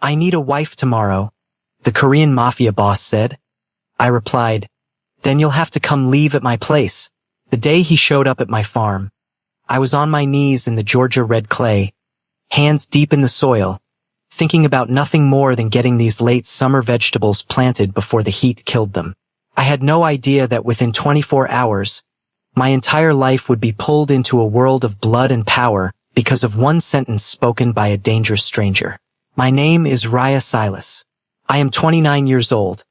"I need a wife tomorrow," the Korean Mafia boss said. I replied, "Then you'll have to come live at my place." The day he showed up at my farm, I was on my knees in the Georgia red clay, hands deep in the soil, thinking about nothing more than getting these late summer vegetables planted before the heat killed them. I had no idea that within 24 hours, my entire life would be pulled into a world of blood and power because of one sentence spoken by a dangerous stranger. My name is Raya Silas. I am 29 years old,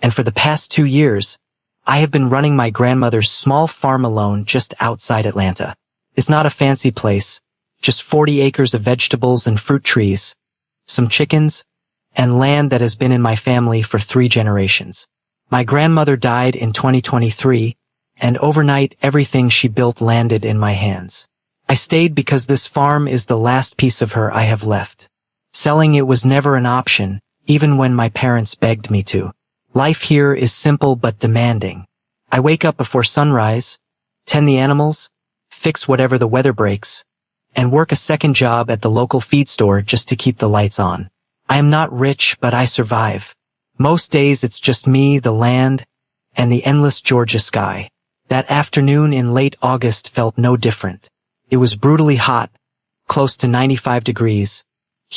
and for the past 2 years, I have been running my grandmother's small farm alone just outside Atlanta. It's not a fancy place, just 40 acres of vegetables and fruit trees, some chickens, and land that has been in my family for 3 generations. My grandmother died in 2023, and overnight everything she built landed in my hands. I stayed because this farm is the last piece of her I have left. Selling it was never an option, even when my parents begged me to. Life here is simple but demanding. I wake up before sunrise, tend the animals, fix whatever the weather breaks, and work a second job at the local feed store just to keep the lights on. I am not rich, but I survive. Most days it's just me, the land, and the endless Georgia sky. That afternoon in late August felt no different. It was brutally hot, close to 95 degrees,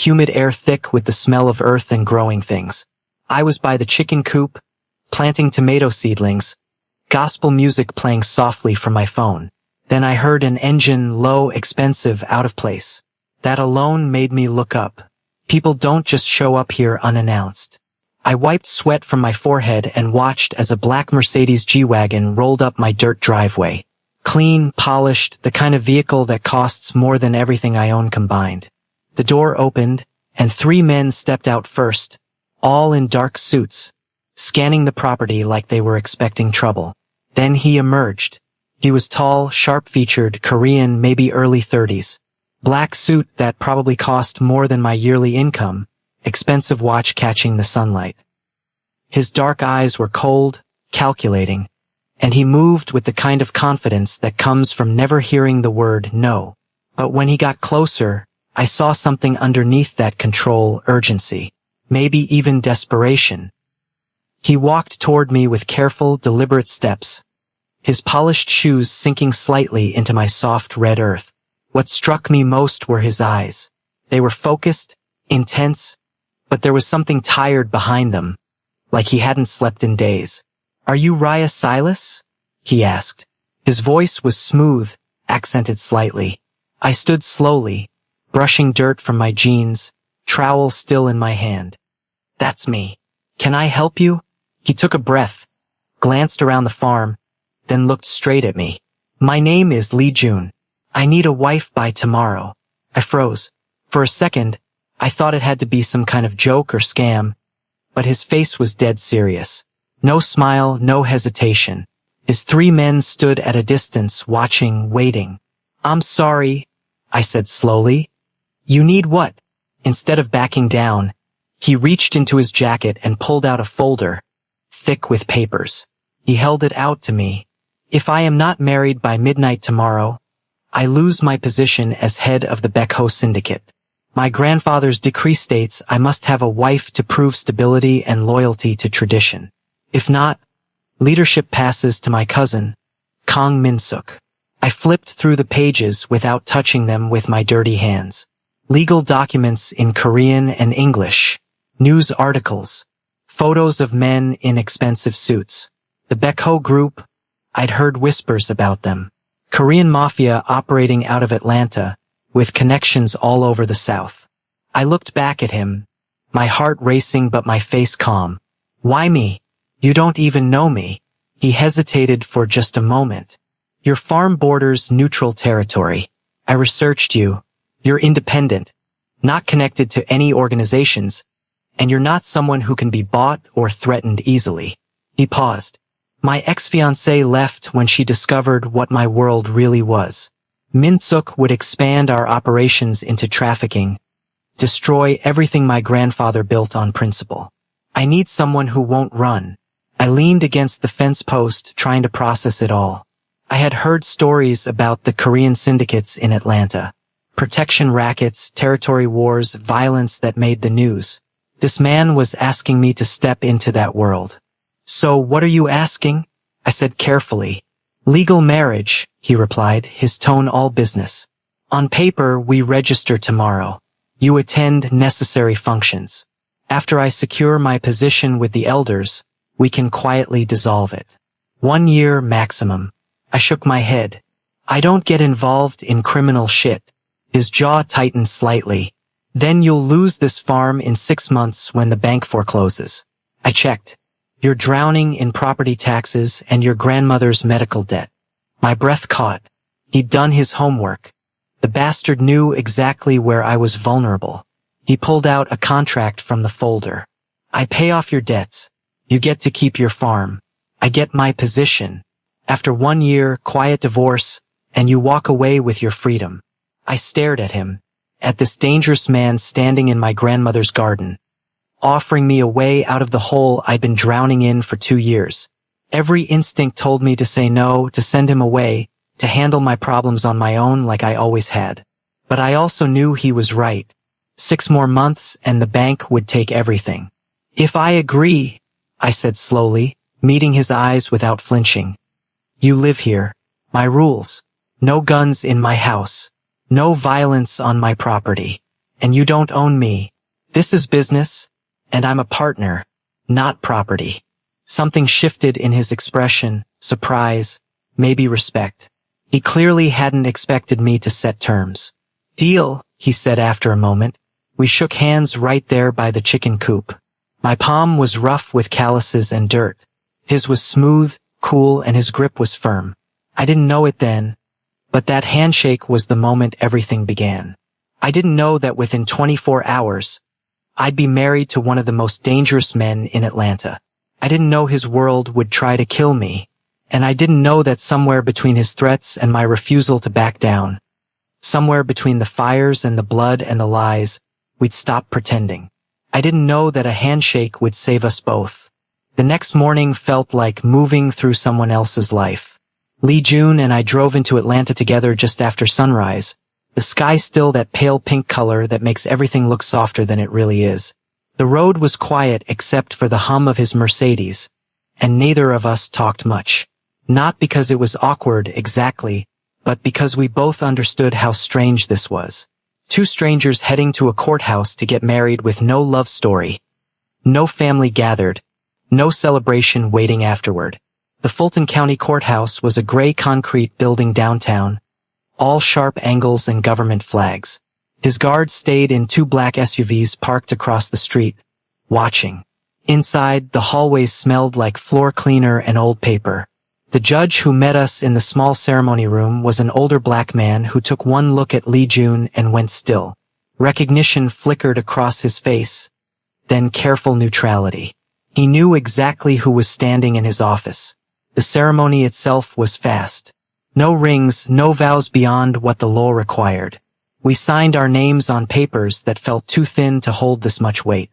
humid air thick with the smell of earth and growing things. I was by the chicken coop, planting tomato seedlings, gospel music playing softly from my phone. Then I heard an engine, low, expensive, out of place. That alone made me look up. People don't just show up here unannounced. I wiped sweat from my forehead and watched as a black Mercedes G-Wagon rolled up my dirt driveway. Clean, polished, the kind of vehicle that costs more than everything I own combined. The door opened, and 3 men stepped out first, all in dark suits, scanning the property like they were expecting trouble. Then he emerged. He was tall, sharp-featured, Korean, maybe early 30s. Black suit that probably cost more than my yearly income, expensive watch catching the sunlight. His dark eyes were cold, calculating, and he moved with the kind of confidence that comes from never hearing the word no. But when he got closer, I saw something underneath that control, urgency, maybe even desperation. He walked toward me with careful, deliberate steps, his polished shoes sinking slightly into my soft red earth. What struck me most were his eyes. They were focused, intense, but there was something tired behind them, like he hadn't slept in days. "Are you Raya Silas?" he asked. His voice was smooth, accented slightly. I stood slowly, brushing dirt from my jeans, trowel still in my hand. "That's me. Can I help you?" He took a breath, glanced around the farm, then looked straight at me. "My name is Lee Jun. I need a wife by tomorrow." I froze. For a second, I thought it had to be some kind of joke or scam, but his face was dead serious. No smile, no hesitation. His 3 men stood at a distance, watching, waiting. "I'm sorry," I said slowly. "You need what?" Instead of backing down, he reached into his jacket and pulled out a folder, thick with papers. He held it out to me. "If I am not married by midnight tomorrow, I lose my position as head of the Baekho syndicate. My grandfather's decree states I must have a wife to prove stability and loyalty to tradition. If not, leadership passes to my cousin, Kang Min-suk." I flipped through the pages without touching them with my dirty hands. Legal documents in Korean and English, news articles, photos of men in expensive suits. The Baekho group, I'd heard whispers about them. Korean Mafia operating out of Atlanta, with connections all over the South. I looked back at him, my heart racing but my face calm. "Why me? You don't even know me." He hesitated for just a moment. "Your farm borders neutral territory. I researched you. You're independent, not connected to any organizations, and you're not someone who can be bought or threatened easily." He paused. "My ex-fiancée left when she discovered what my world really was. Min-suk would expand our operations into trafficking, destroy everything my grandfather built on principle. I need someone who won't run." I leaned against the fence post, trying to process it all. I had heard stories about the Korean syndicates in Atlanta. Protection rackets, territory wars, violence that made the news. This man was asking me to step into that world. So what are you asking? I said carefully. Legal marriage, he replied, his tone all business. On paper, we register tomorrow. You attend necessary functions. After I secure my position with the elders, we can quietly dissolve it. 1 year maximum. I shook my head. I don't get involved in criminal shit. His jaw tightened slightly. Then you'll lose this farm in 6 months when the bank forecloses. I checked. You're drowning in property taxes and your grandmother's medical debt. My breath caught. He'd done his homework. The bastard knew exactly where I was vulnerable. He pulled out a contract from the folder. I pay off your debts. You get to keep your farm. I get my position. After 1 year, quiet divorce, and you walk away with your freedom. I stared at him, at this dangerous man standing in my grandmother's garden, offering me a way out of the hole I'd been drowning in for 2 years. Every instinct told me to say no, to send him away, to handle my problems on my own like I always had. But I also knew he was right. 6 more months and the bank would take everything. If I agree, I said slowly, meeting his eyes without flinching. You live here. My rules. No guns in my house. No violence on my property. And you don't own me. This is business, and I'm a partner, not property. Something shifted in his expression, surprise, maybe respect. He clearly hadn't expected me to set terms. Deal, he said after a moment. We shook hands right there by the chicken coop. My palm was rough with calluses and dirt. His was smooth, cool, and his grip was firm. I didn't know it then, but that handshake was the moment everything began. I didn't know that within 24 hours, I'd be married to one of the most dangerous men in Atlanta. I didn't know his world would try to kill me, and I didn't know that somewhere between his threats and my refusal to back down, somewhere between the fires and the blood and the lies, we'd stop pretending. I didn't know that a handshake would save us both. The next morning felt like moving through someone else's life. Lee June and I drove into Atlanta together just after sunrise. The sky still that pale pink color that makes everything look softer than it really is. The road was quiet except for the hum of his Mercedes, and neither of us talked much. Not because it was awkward exactly, but because we both understood how strange this was. 2 strangers heading to a courthouse to get married with no love story. No family gathered. No celebration waiting afterward. The Fulton County Courthouse was a gray concrete building downtown, all sharp angles and government flags. His guards stayed in 2 black SUVs parked across the street, watching. Inside, the hallways smelled like floor cleaner and old paper. The judge who met us in the small ceremony room was an older black man who took one look at Lee June and went still. Recognition flickered across his face, then careful neutrality. He knew exactly who was standing in his office. The ceremony itself was fast. No rings, no vows beyond what the law required. We signed our names on papers that felt too thin to hold this much weight.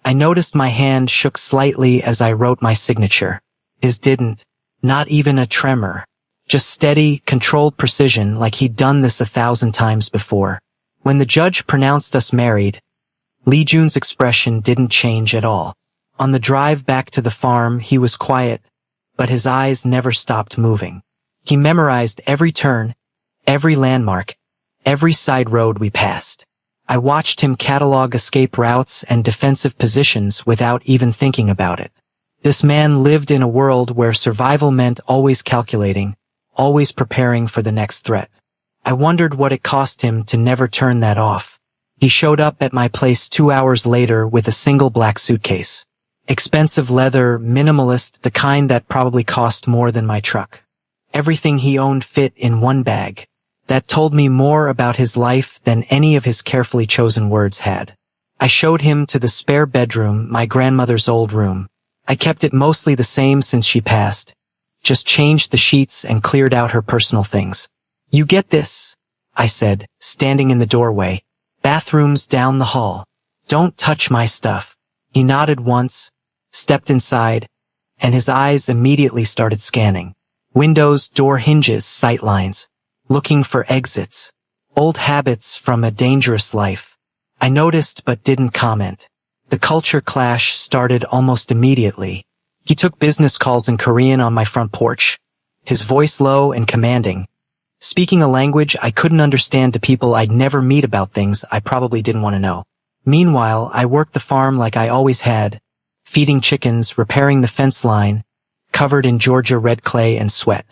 I noticed my hand shook slightly as I wrote my signature. His didn't. Not even a tremor. Just steady, controlled precision like he'd done this 1,000 times before. When the judge pronounced us married, Lee June's expression didn't change at all. On the drive back to the farm, he was quiet, but his eyes never stopped moving. He memorized every turn, every landmark, every side road we passed. I watched him catalog escape routes and defensive positions without even thinking about it. This man lived in a world where survival meant always calculating, always preparing for the next threat. I wondered what it cost him to never turn that off. He showed up at my place 2 hours later with a single black suitcase. Expensive leather, minimalist, the kind that probably cost more than my truck. Everything he owned fit in one bag. That told me more about his life than any of his carefully chosen words had. I showed him to the spare bedroom, my grandmother's old room. I kept it mostly the same since she passed. Just changed the sheets and cleared out her personal things. You get this, I said, standing in the doorway. Bathrooms down the hall. Don't touch my stuff. He nodded once, stepped inside, and his eyes immediately started scanning. Windows, door hinges, sight lines. Looking for exits. Old habits from a dangerous life. I noticed but didn't comment. The culture clash started almost immediately. He took business calls in Korean on my front porch, his voice low and commanding, speaking a language I couldn't understand to people I'd never meet about things I probably didn't want to know. Meanwhile, I worked the farm like I always had, feeding chickens, repairing the fence line, covered in Georgia red clay and sweat.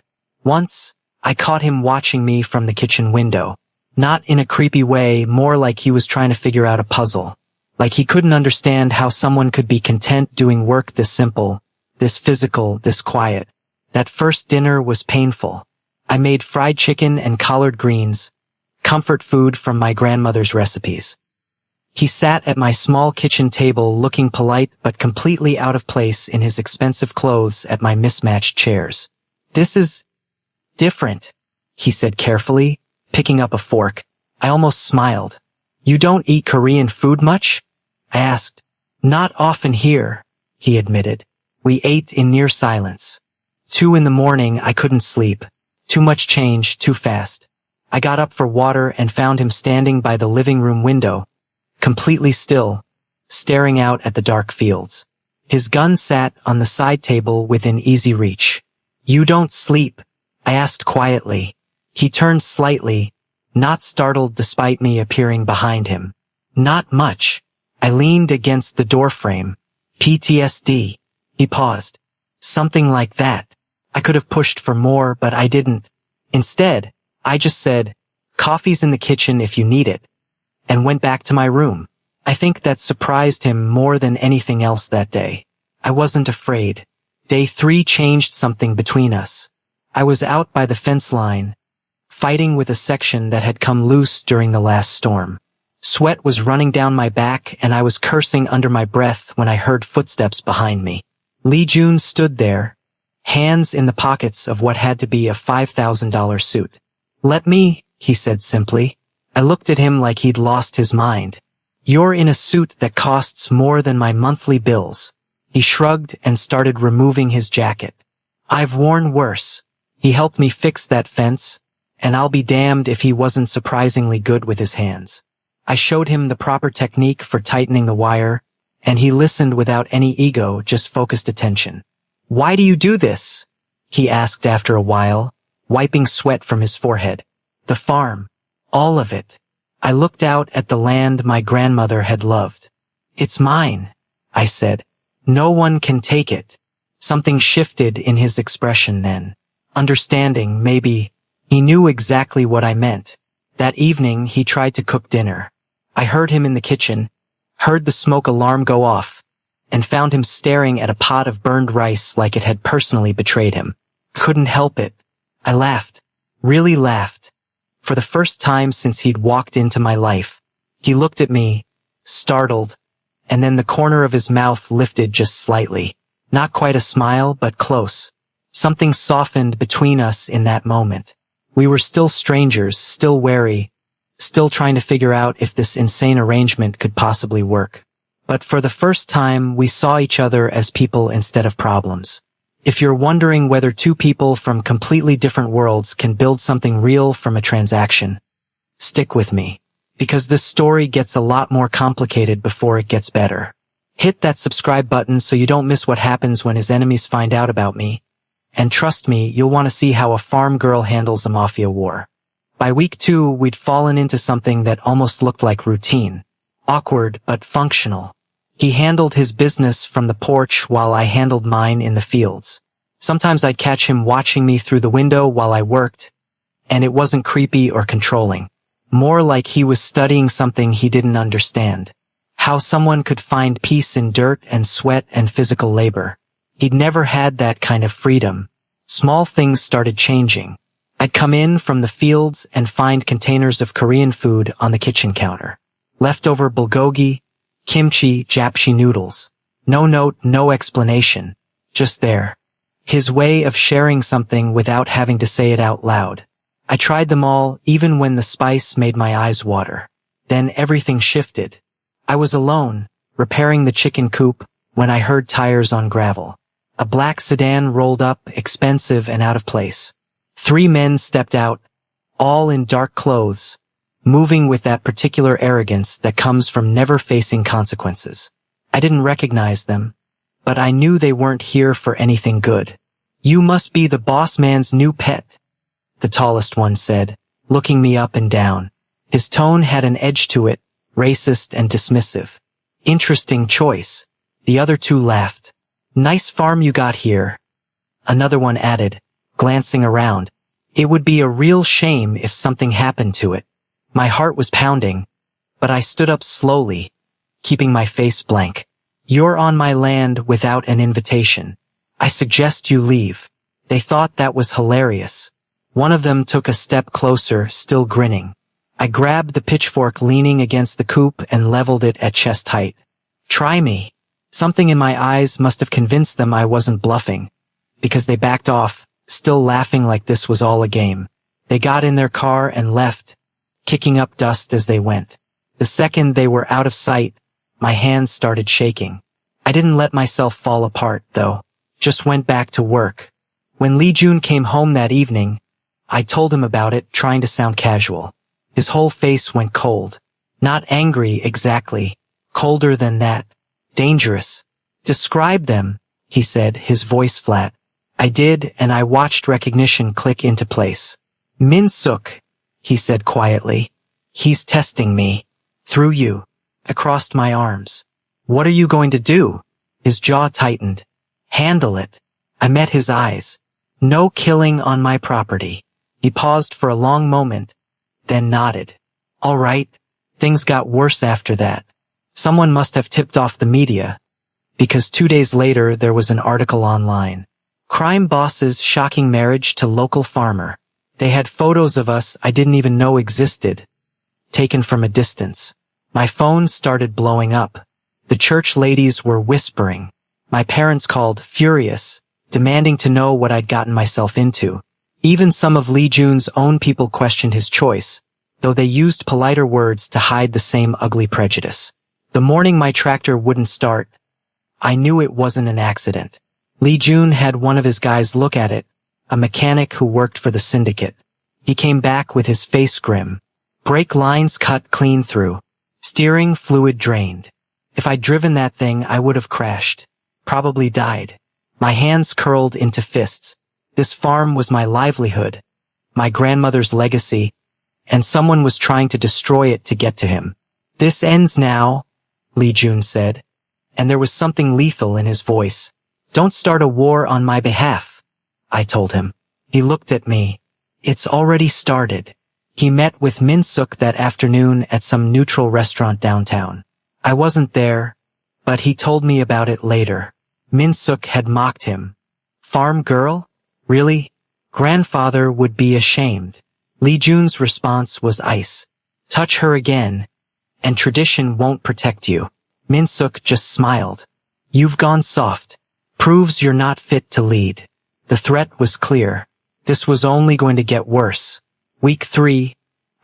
Once, I caught him watching me from the kitchen window. Not in a creepy way, more like he was trying to figure out a puzzle. Like he couldn't understand how someone could be content doing work this simple, this physical, this quiet. That first dinner was painful. I made fried chicken and collard greens, comfort food from my grandmother's recipes. He sat at my small kitchen table looking polite but completely out of place in his expensive clothes at my mismatched chairs. "This is different," he said carefully, picking up a fork. I almost smiled. "You don't eat Korean food much?" I asked. "Not often here," he admitted. We ate in near silence. 2 in the morning, I couldn't sleep. Too much change, too fast. I got up for water and found him standing by the living room window, completely still, staring out at the dark fields. His gun sat on the side table within easy reach. "You don't sleep?" I asked quietly. He turned slightly, not startled despite me appearing behind him. "Not much." I leaned against the doorframe. "PTSD." He paused. "Something like that." I could have pushed for more, but I didn't. Instead, I just said, "Coffee's in the kitchen if you need it," and went back to my room. I think that surprised him more than anything else that day. I wasn't afraid. Day 3 changed something between us. I was out by the fence line, fighting with a section that had come loose during the last storm. Sweat was running down my back and I was cursing under my breath when I heard footsteps behind me. Lee Jun stood there, hands in the pockets of what had to be a $5,000 suit. "Let me," he said simply. I looked at him like he'd lost his mind. "You're in a suit that costs more than my monthly bills." He shrugged and started removing his jacket. "I've worn worse." He helped me fix that fence, and I'll be damned if he wasn't surprisingly good with his hands. I showed him the proper technique for tightening the wire, and he listened without any ego, just focused attention. "Why do you do this?" he asked after a while, wiping sweat from his forehead. "The farm. All of it." I looked out at the land my grandmother had loved. "It's mine," I said. "No one can take it." Something shifted in his expression then. Understanding, maybe. He knew exactly what I meant. That evening, he tried to cook dinner. I heard him in the kitchen, heard the smoke alarm go off, and found him staring at a pot of burned rice like it had personally betrayed him. Couldn't help it. I laughed. Really laughed. For the first time since he'd walked into my life. He looked at me, startled, and then the corner of his mouth lifted just slightly. Not quite a smile, but close. Something softened between us in that moment. We were still strangers, still wary, still trying to figure out if this insane arrangement could possibly work. But for the first time, we saw each other as people instead of problems. If you're wondering whether two people from completely different worlds can build something real from a transaction, stick with me, because this story gets a lot more complicated before it gets better. Hit that subscribe button so you don't miss what happens when his enemies find out about me. And trust me, you'll want to see how a farm girl handles a mafia war. By week 2, we'd fallen into something that almost looked like routine. Awkward, but functional. He handled his business from the porch while I handled mine in the fields. Sometimes I'd catch him watching me through the window while I worked, and it wasn't creepy or controlling. More like he was studying something he didn't understand. How someone could find peace in dirt and sweat and physical labor. He'd never had that kind of freedom. Small things started changing. I'd come in from the fields and find containers of Korean food on the kitchen counter. Leftover bulgogi, kimchi, japchae noodles. No note, no explanation. Just there. His way of sharing something without having to say it out loud. I tried them all, even when the spice made my eyes water. Then everything shifted. I was alone, repairing the chicken coop, when I heard tires on gravel. A black sedan rolled up, expensive and out of place. 3 men stepped out, all in dark clothes, moving with that particular arrogance that comes from never facing consequences. I didn't recognize them, but I knew they weren't here for anything good. You must be the boss man's new pet, the tallest one said, looking me up and down. His tone had an edge to it, racist and dismissive. Interesting choice. The other two laughed. Nice farm you got here. Another one added, glancing around. It would be a real shame if something happened to it. My heart was pounding, but I stood up slowly, keeping my face blank. You're on my land without an invitation. I suggest you leave. They thought that was hilarious. One of them took a step closer, still grinning. I grabbed the pitchfork leaning against the coop and leveled it at chest height. Try me. Something in my eyes must have convinced them I wasn't bluffing, because they backed off, still laughing like this was all a game. They got in their car and left, kicking up dust as they went. The second they were out of sight, my hands started shaking. I didn't let myself fall apart, though. Just went back to work. When Lee Jun came home that evening, I told him about it, trying to sound casual. His whole face went cold. Not angry, exactly. Colder than that. Dangerous. Describe them, he said, his voice flat. I did, and I watched recognition click into place. Min-suk, he said quietly. He's testing me. Through you. I crossed my arms. What are you going to do? His jaw tightened. Handle it. I met his eyes. No killing on my property. He paused for a long moment, then nodded. All right. Things got worse after that. Someone must have tipped off the media, because 2 days later there was an article online. Crime bosses shocking marriage to local farmer. They had photos of us I didn't even know existed, taken from a distance. My phone started blowing up. The church ladies were whispering. My parents called, furious, demanding to know what I'd gotten myself into. Even some of Lee Jun's own people questioned his choice, though they used politer words to hide the same ugly prejudice. The morning my tractor wouldn't start, I knew it wasn't an accident. Lee Jun had one of his guys look at it, a mechanic who worked for the syndicate. He came back with his face grim. Brake lines cut clean through. Steering fluid drained. If I'd driven that thing, I would have crashed. Probably died. My hands curled into fists. This farm was my livelihood, my grandmother's legacy, and someone was trying to destroy it to get to him. This ends now, Lee Jun said, and there was something lethal in his voice. Don't start a war on my behalf, I told him. He looked at me. It's already started. He met with Min-suk that afternoon at some neutral restaurant downtown. I wasn't there, but he told me about it later. Min-suk had mocked him. Farm girl? Really? Grandfather would be ashamed. Lee Jun's response was ice. Touch her again, and tradition won't protect you. Min-suk just smiled. You've gone soft. Proves you're not fit to lead. The threat was clear. This was only going to get worse. Week 3,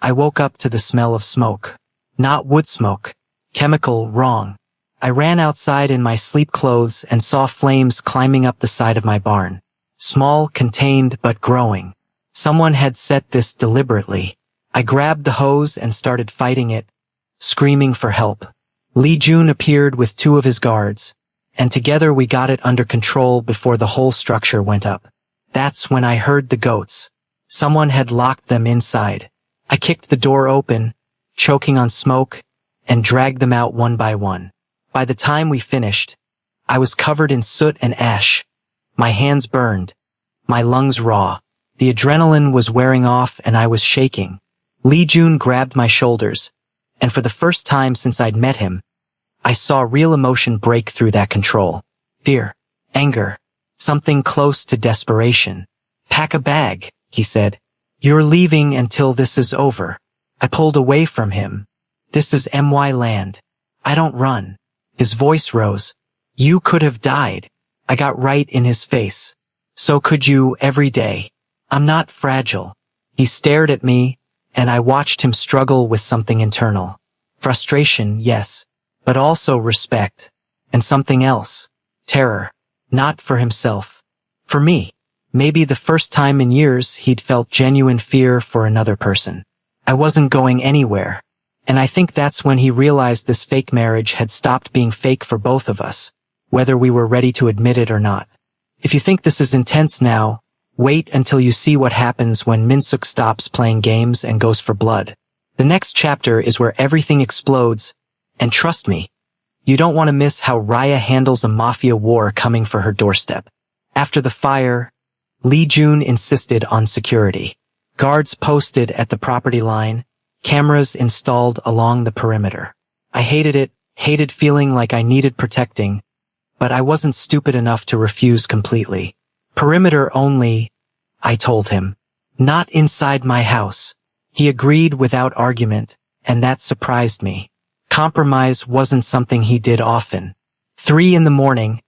I woke up to the smell of smoke. Not wood smoke. Chemical, wrong. I ran outside in my sleep clothes and saw flames climbing up the side of my barn. Small, contained, but growing. Someone had set this deliberately. I grabbed the hose and started fighting it, screaming for help. Lee Jun appeared with 2 of his guards, and together we got it under control before the whole structure went up. That's when I heard the goats. Someone had locked them inside. I kicked the door open, choking on smoke, and dragged them out one by one. By the time we finished, I was covered in soot and ash. My hands burned, my lungs raw. The adrenaline was wearing off and I was shaking. Lee Jun grabbed my shoulders, and for the first time since I'd met him, I saw real emotion break through that control. Fear, anger, something close to desperation. Pack a bag, he said. You're leaving until this is over. I pulled away from him. This is MY land. I don't run. His voice rose. You could have died. I got right in his face. So could you every day. I'm not fragile. He stared at me, and I watched him struggle with something internal. Frustration, yes, but also respect. And something else. Terror. Not for himself. For me. Maybe the first time in years he'd felt genuine fear for another person. I wasn't going anywhere. And I think that's when he realized this fake marriage had stopped being fake for both of us, whether we were ready to admit it or not. If you think this is intense now, wait until you see what happens when Minsuk stops playing games and goes for blood. The next chapter is where everything explodes, and trust me, you don't want to miss how Raya handles a mafia war coming for her doorstep. After the fire, Lee Jun insisted on security. Guards posted at the property line, cameras installed along the perimeter. I hated it, hated feeling like I needed protecting, but I wasn't stupid enough to refuse completely. Perimeter only, I told him. Not inside my house. He agreed without argument, and that surprised me. Compromise wasn't something he did often. 3 a.m,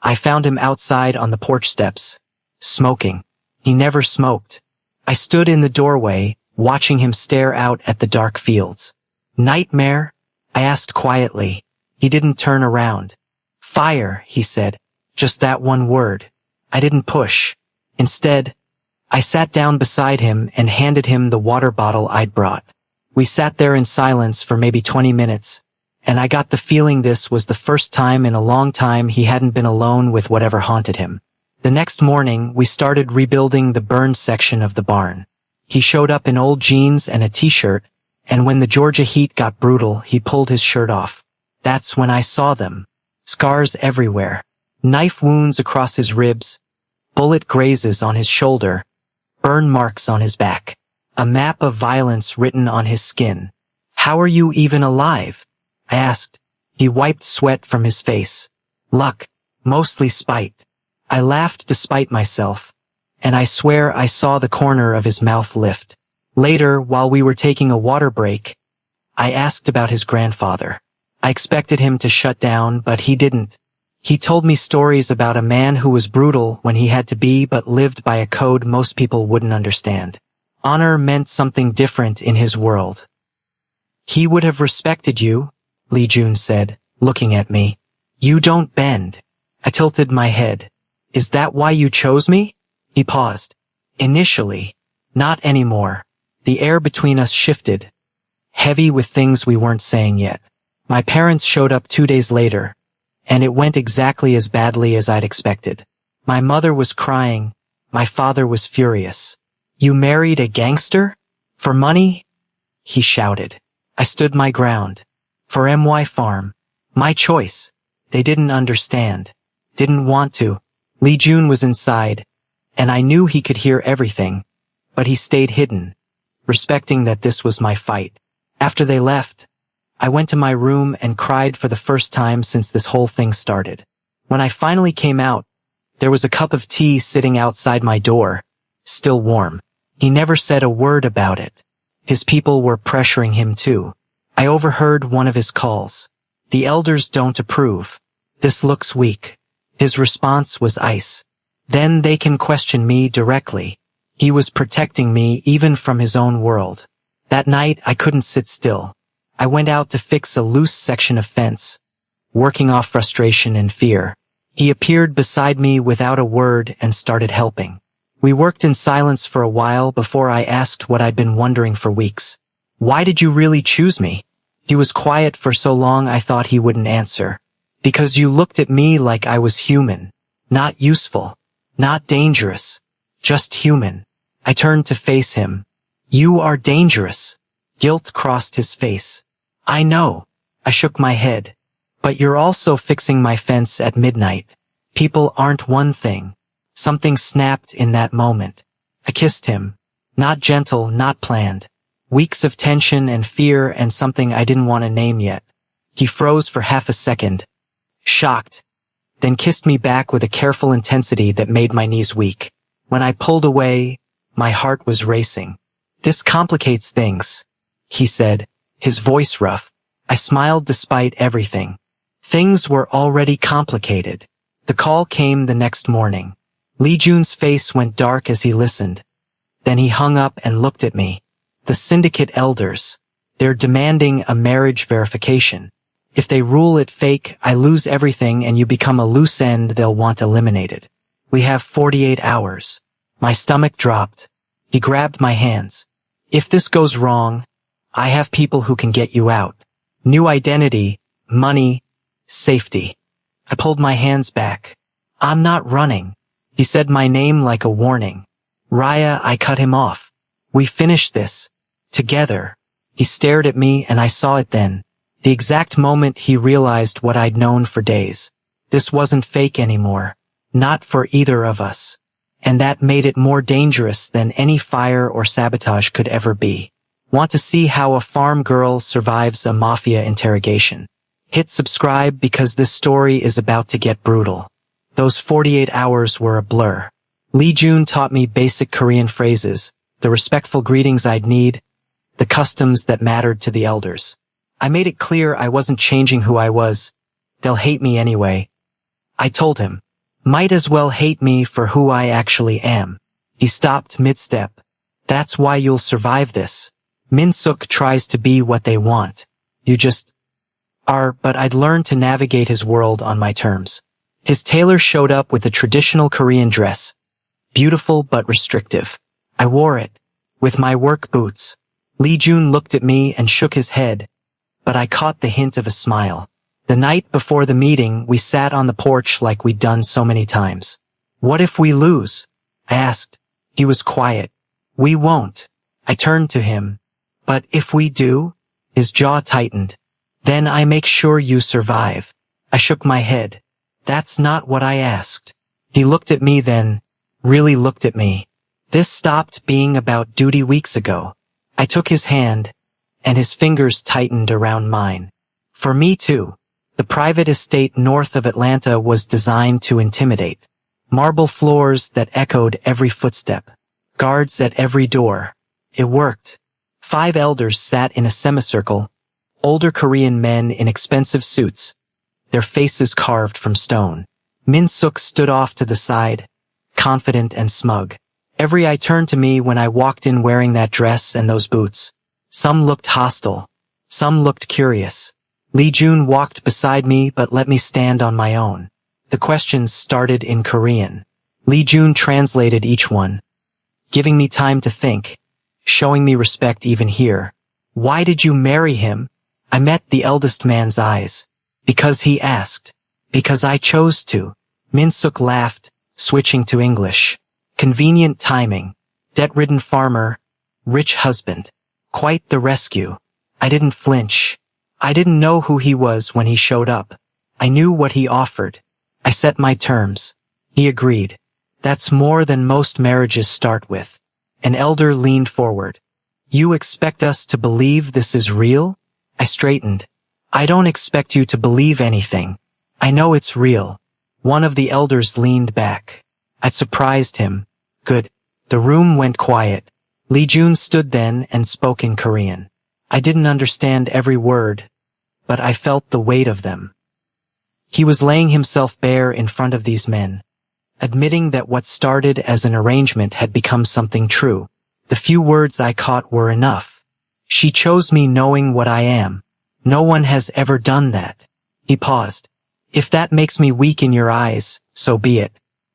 I found him outside on the porch steps, smoking. He never smoked. I stood in the doorway, watching him stare out at the dark fields. Nightmare? I asked quietly. He didn't turn around. Fire, he said. Just that one word. I didn't push. Instead, I sat down beside him and handed him the water bottle I'd brought. We sat there in silence for maybe 20 minutes, and I got the feeling this was the first time in a long time he hadn't been alone with whatever haunted him. The next morning, we started rebuilding the burned section of the barn. He showed up in old jeans and a t-shirt, and when the Georgia heat got brutal, he pulled his shirt off. That's when I saw them. Scars everywhere. Knife wounds across his ribs, bullet grazes on his shoulder, burn marks on his back. A map of violence written on his skin. How are you even alive? I asked. He wiped sweat from his face. Luck. Mostly spite. I laughed despite myself, and I swear I saw the corner of his mouth lift. Later, while we were taking a water break, I asked about his grandfather. I expected him to shut down, but he didn't. He told me stories about a man who was brutal when he had to be but lived by a code most people wouldn't understand. Honor meant something different in his world. He would have respected you, Lee Jun said, looking at me. You don't bend. I tilted my head. Is that why you chose me? He paused. Initially. Not anymore. The air between us shifted, heavy with things we weren't saying yet. My parents showed up 2 days later, and it went exactly as badly as I'd expected. My mother was crying. My father was furious. You married a gangster? For money? He shouted. I stood my ground. For MY Farm. My choice. They didn't understand. Didn't want to. Lee Jun was inside, and I knew he could hear everything, but he stayed hidden, respecting that this was my fight. After they left, I went to my room and cried for the first time since this whole thing started. When I finally came out, there was a cup of tea sitting outside my door, still warm. He never said a word about it. His people were pressuring him too. I overheard one of his calls. The elders don't approve. This looks weak. His response was ice. Then they can question me directly. He was protecting me even from his own world. That night I couldn't sit still. I went out to fix a loose section of fence, working off frustration and fear. He appeared beside me without a word and started helping. We worked in silence for a while before I asked what I'd been wondering for weeks. Why did you really choose me? He was quiet for so long I thought he wouldn't answer. Because you looked at me like I was human. Not useful. Not dangerous. Just human. I turned to face him. You are dangerous. Guilt crossed his face. I know. I shook my head. But you're also fixing my fence at midnight. People aren't one thing. Something snapped in that moment. I kissed him. Not gentle, not planned. Weeks of tension and fear and something I didn't want to name yet. He froze for half a second, shocked, then kissed me back with a careful intensity that made my knees weak. When I pulled away, my heart was racing. This complicates things, he said, his voice rough. I smiled despite everything. Things were already complicated. The call came the next morning. Lee Jun's face went dark as he listened. Then he hung up and looked at me. The syndicate elders. They're demanding a marriage verification. If they rule it fake, I lose everything and you become a loose end they'll want eliminated. We have 48 hours. My stomach dropped. He grabbed my hands. If this goes wrong, I have people who can get you out. New identity, money, safety. I pulled my hands back. I'm not running. He said my name like a warning. Raya, I cut him off. We finished this. Together. He stared at me and I saw it then. The exact moment he realized what I'd known for days. This wasn't fake anymore. Not for either of us. And that made it more dangerous than any fire or sabotage could ever be. Want to see how a farm girl survives a mafia interrogation? Hit subscribe because this story is about to get brutal. Those 48 hours were a blur. Lee Jun taught me basic Korean phrases, the respectful greetings I'd need, the customs that mattered to the elders. I made it clear I wasn't changing who I was. They'll hate me anyway. I told him, might as well hate me for who I actually am. He stopped mid-step. That's why you'll survive this. Min-suk tries to be what they want. You just are, but I'd learned to navigate his world on my terms. His tailor showed up with a traditional Korean dress. Beautiful but restrictive. I wore it. With my work boots. Lee Jun looked at me and shook his head, but I caught the hint of a smile. The night before the meeting, we sat on the porch like we'd done so many times. What if we lose? I asked. He was quiet. We won't. I turned to him. But if we do? His jaw tightened. Then I make sure you survive. I shook my head. That's not what I asked. He looked at me then, really looked at me. This stopped being about duty weeks ago. I took his hand, and his fingers tightened around mine. For me too. The private estate north of Atlanta was designed to intimidate. Marble floors that echoed every footstep. Guards at every door. It worked. 5 elders sat in a semicircle, older Korean men in expensive suits, their faces carved from stone. Min-suk stood off to the side, confident and smug. Every eye turned to me when I walked in wearing that dress and those boots. Some looked hostile. Some looked curious. Lee Jun walked beside me but let me stand on my own. The questions started in Korean. Lee Jun translated each one, giving me time to think, showing me respect even here. Why did you marry him? I met the eldest man's eyes. Because he asked. Because I chose to. Min-suk laughed, switching to English. Convenient timing. Debt-ridden farmer. Rich husband. Quite the rescue. I didn't flinch. I didn't know who he was when he showed up. I knew what he offered. I set my terms. He agreed. That's more than most marriages start with. An elder leaned forward. You expect us to believe this is real? I straightened. I don't expect you to believe anything. I know it's real. One of the elders leaned back. I surprised him. Good. The room went quiet. Lee Jun stood then and spoke in Korean. I didn't understand every word, but I felt the weight of them. He was laying himself bare in front of these men, admitting that what started as an arrangement had become something true. The few words I caught were enough. She chose me knowing what I am. No one has ever done that. He paused. If that makes me weak in your eyes, so be it.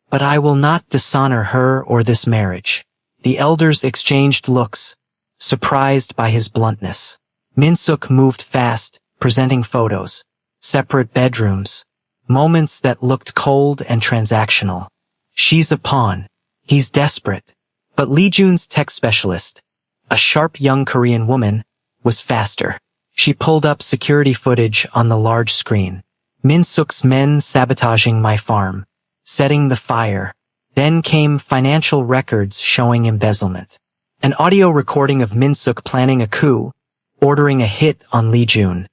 But I will not dishonor her or this marriage. The elders exchanged looks, surprised by his bluntness. Min-suk moved fast, presenting photos, separate bedrooms, moments that looked cold and transactional. She's a pawn. He's desperate. But Lee Jun's tech specialist, a sharp young Korean woman, was faster. She pulled up security footage on the large screen. Min-suk's men sabotaging my farm, setting the fire. Then came financial records showing embezzlement. An audio recording of Min-suk planning a coup, ordering a hit on Lee Jun.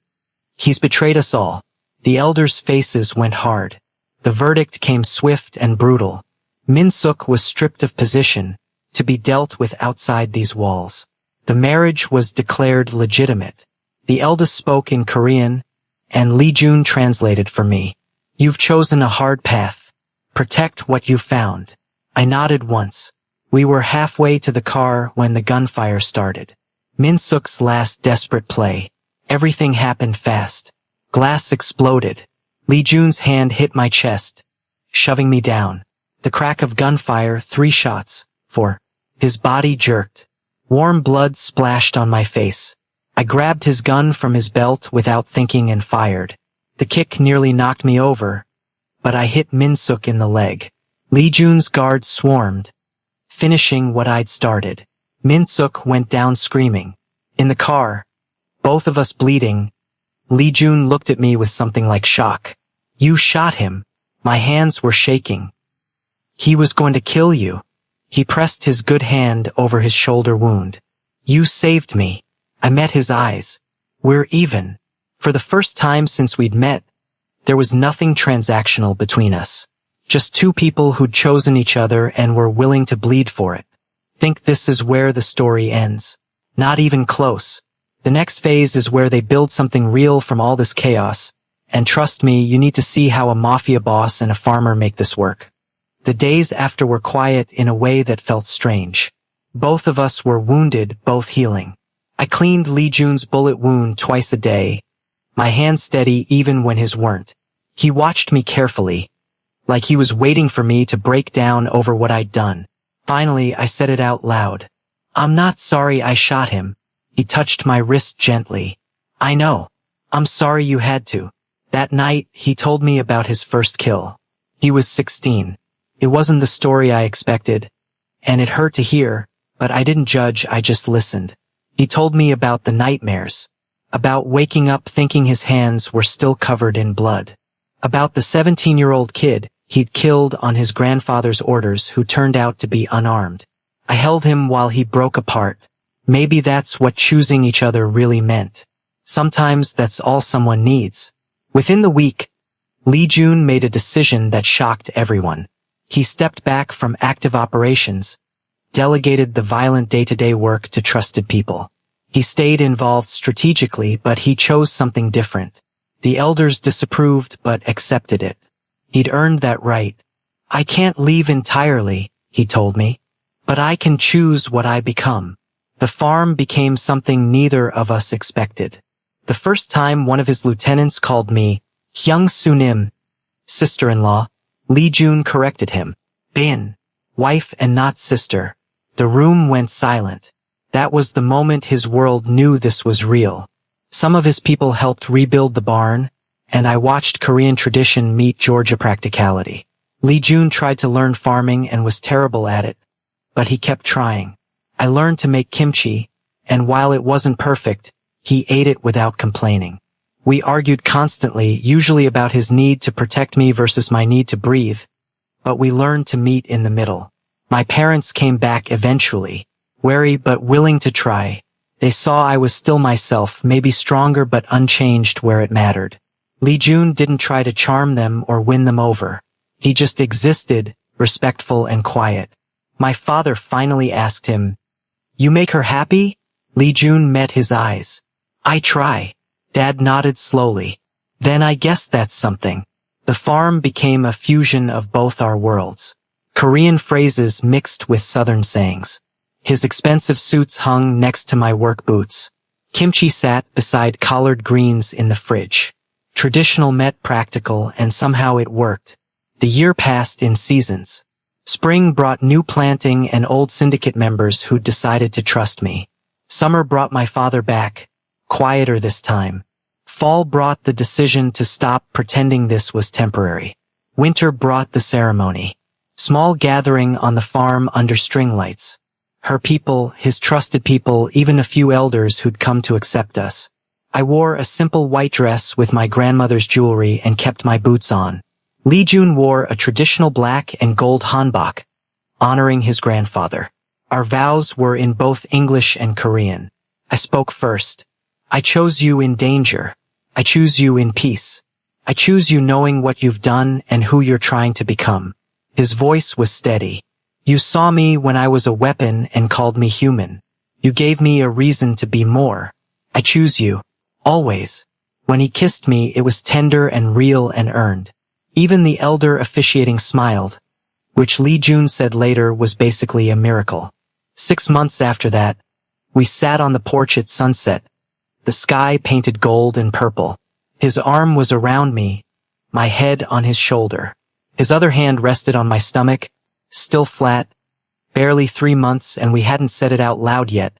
He's betrayed us all. The elders' faces went hard. The verdict came swift and brutal. Min-suk was stripped of position, to be dealt with outside these walls. The marriage was declared legitimate. The eldest spoke in Korean, and Lee Jun translated for me. You've chosen a hard path. Protect what you found. I nodded once. We were halfway to the car when the gunfire started. Min-suk's last desperate play. Everything happened fast. Glass exploded. Lee Jun's hand hit my chest, shoving me down. The crack of gunfire, 3 shots, 4. His body jerked. Warm blood splashed on my face. I grabbed his gun from his belt without thinking and fired. The kick nearly knocked me over, but I hit Min-suk in the leg. Lee Jun's guards swarmed, finishing what I'd started. Min-suk went down screaming. In the car, both of us bleeding, Lee Jun looked at me with something like shock. You shot him. My hands were shaking. He was going to kill you. He pressed his good hand over his shoulder wound. You saved me. I met his eyes. We're even. For the first time since we'd met, there was nothing transactional between us. Just two people who'd chosen each other and were willing to bleed for it. Think this is where the story ends. Not even close. The next phase is where they build something real from all this chaos. And trust me, you need to see how a mafia boss and a farmer make this work. The days after were quiet in a way that felt strange. Both of us were wounded, both healing. I cleaned Lee Jun's bullet wound twice a day, my hands steady even when his weren't. He watched me carefully, like he was waiting for me to break down over what I'd done. Finally, I said it out loud. I'm not sorry I shot him. He touched my wrist gently. I know. I'm sorry you had to. That night, he told me about his first kill. He was 16. It wasn't the story I expected, and it hurt to hear, but I didn't judge, I just listened. He told me about the nightmares, about waking up thinking his hands were still covered in blood, about the 17-year-old kid he'd killed on his grandfather's orders who turned out to be unarmed. I held him while he broke apart. Maybe that's what choosing each other really meant. Sometimes that's all someone needs. Within the week, Lee Jun made a decision that shocked everyone. He stepped back from active operations, delegated the violent day-to-day work to trusted people. He stayed involved strategically, but he chose something different. The elders disapproved but accepted it. He'd earned that right. I can't leave entirely, he told me, but I can choose what I become. The farm became something neither of us expected. The first time one of his lieutenants called me Hyung Sunim, sister-in-law, Lee Jun corrected him. Bin, wife and not sister. The room went silent. That was the moment his world knew this was real. Some of his people helped rebuild the barn, and I watched Korean tradition meet Georgia practicality. Lee Jun tried to learn farming and was terrible at it, but he kept trying. I learned to make kimchi, and while it wasn't perfect, he ate it without complaining. We argued constantly, usually about his need to protect me versus my need to breathe, but we learned to meet in the middle. My parents came back eventually, wary but willing to try. They saw I was still myself, maybe stronger but unchanged where it mattered. Lee Jun didn't try to charm them or win them over. He just existed, respectful and quiet. My father finally asked him, "You make her happy?" Lee Jun met his eyes. "I try." Dad nodded slowly. "Then I guess that's something." The farm became a fusion of both our worlds. Korean phrases mixed with Southern sayings. His expensive suits hung next to my work boots. Kimchi sat beside collard greens in the fridge. Traditional met practical, and somehow it worked. The year passed in seasons. Spring brought new planting and old syndicate members who decided to trust me. Summer brought my father back, quieter this time. Fall brought the decision to stop pretending this was temporary. Winter brought the ceremony. Small gathering on the farm under string lights. Her people, his trusted people, even a few elders who'd come to accept us. I wore a simple white dress with my grandmother's jewelry and kept my boots on. Lee Jun wore a traditional black and gold hanbok, honoring his grandfather. Our vows were in both English and Korean. I spoke first. I chose you in danger. I choose you in peace. I choose you knowing what you've done and who you're trying to become. His voice was steady. You saw me when I was a weapon and called me human. You gave me a reason to be more. I choose you. Always. When he kissed me, it was tender and real and earned. Even the elder officiating smiled, which Lee Jun said later was basically a miracle. 6 months after that, we sat on the porch at sunset, the sky painted gold and purple. His arm was around me, my head on his shoulder. His other hand rested on my stomach, still flat, barely 3 months, and we hadn't said it out loud yet,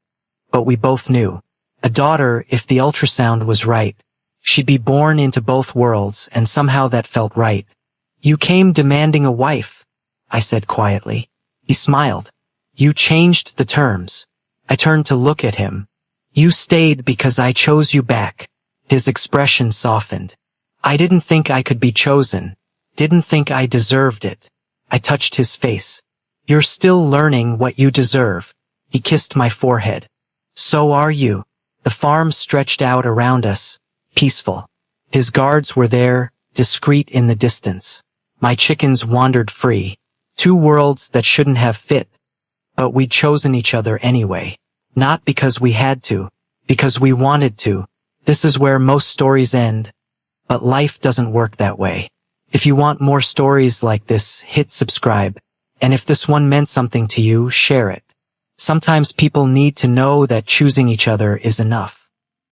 but we both knew. A daughter, if the ultrasound was right. She'd be born into both worlds, and somehow that felt right. You came demanding a wife, I said quietly. He smiled. You changed the terms. I turned to look at him. You stayed because I chose you back. His expression softened. I didn't think I could be chosen. Didn't think I deserved it. I touched his face. You're still learning what you deserve. He kissed my forehead. So are you. The farm stretched out around us, peaceful. His guards were there, discreet in the distance. My chickens wandered free. Two worlds that shouldn't have fit. But we'd chosen each other anyway. Not because we had to, because we wanted to. This is where most stories end. But life doesn't work that way. If you want more stories like this, hit subscribe. And if this one meant something to you, share it. Sometimes people need to know that choosing each other is enough.